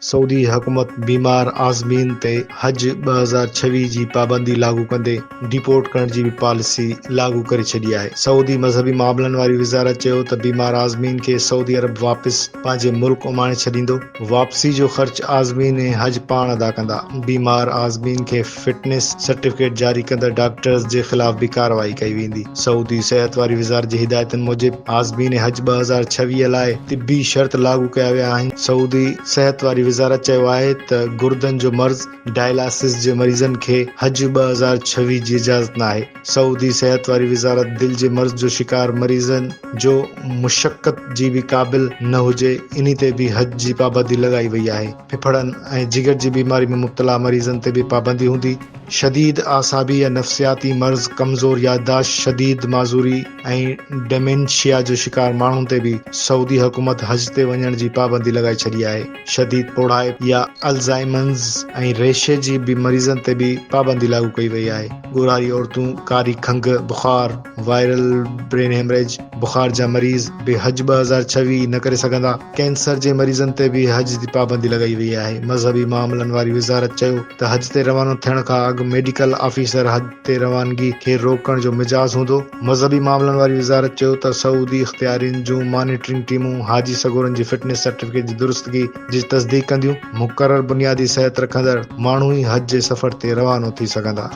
Saudi हुकूमत बीमार आज़मीन ते हज 2026 जी पाबंदी लागू कंदे डिपोर्ट करण जी भी पॉलिसी लागू करे छॾी आहे। सऊदी मज़हबी मामलनि वारी वज़ारत चयो त बीमार आज़मीन खे सऊदी अरब वापसि पंहिंजे मुल्क उमाणे छॾींदो। वापसी जो ख़र्च आज़मीन ऐं हज पाण अदा कंदा। बीमार आज़मीन खे फिटनेस सर्टिफिकेट जारी कंदड़ डॉक्टर्स जे ख़िलाफ़ भी कार्रवाई कई वेंदी। सऊदी सिहत वारी वज़ारत जी हिदायतुनि मूजिबि आज़मीन हज 2026 लाइ तिबी शर्त लागू कया विया आहिनि। सऊदी सिहत वारी वज़ारत चयो आहे त गुर्दनि जो मर्ज़ डायलिसिस जे मरीज़नि खे हज 2026 जी इजाज़त न आहे। सऊदी सिहत वारी वज़ारत दिल जे मर्ज़ जो शिकार मरीज़नि जो मुशक्क़त जी भी क़ाबिल न हुजे इन ते भी हज जी पाबंदी लॻाई वई आहे। फिफड़नि ऐं जिगर जी बीमारी में मुब्तला मरीज़नि ते भी पाबंदी हूंदी। शदीद आसाबी या नफ़सियाती मर्ज़, कमज़ोर याददाश्त, शदीद माज़ूरी ऐं डेमेंशिया जो शिकार माण्हुनि ते भी सऊदी हुकूमत हज ते वञण जी पाबंदी लॻाई छॾी आहे। शदीद पोड़ाए या अल्ज़ाइमर्स ऐं रेशे जी भी मरीज़नि ते भी पाबंदी लागू कई वई आहे। ॻोरारी औरतूं, कारी खंघि, बुखार, वायरल ब्रेन हेमरेज, बुखार जा मरीज़ भी हज 2026 न करे सघंदा। कैंसर जे मरीज़नि ते भी हज जी पाबंदी लॻाई वई आहे। मज़हबी मामलनि वारी वज़ारत चयो त हज ते रवानो थियण खां अॻु मेडिकल ऑफिसर हज ते रवानगी खे रोकण जो मिजाज़ हूंदो। मज़हबी मामलनि वारी वज़ारत चयो त सऊदी इख़्तियारियुनि जूं मॉनिटरिंग टीमूं हाजी सगोरनि जी फिटनेस सर्टिफिकेट जी दुरुस्तगी जी तस्दीक कंदियूं। मुक़रर बुनियादी सिहत रखंदड़ माण्हू ई हज जे सफ़र ते रवानो थी सघंदा।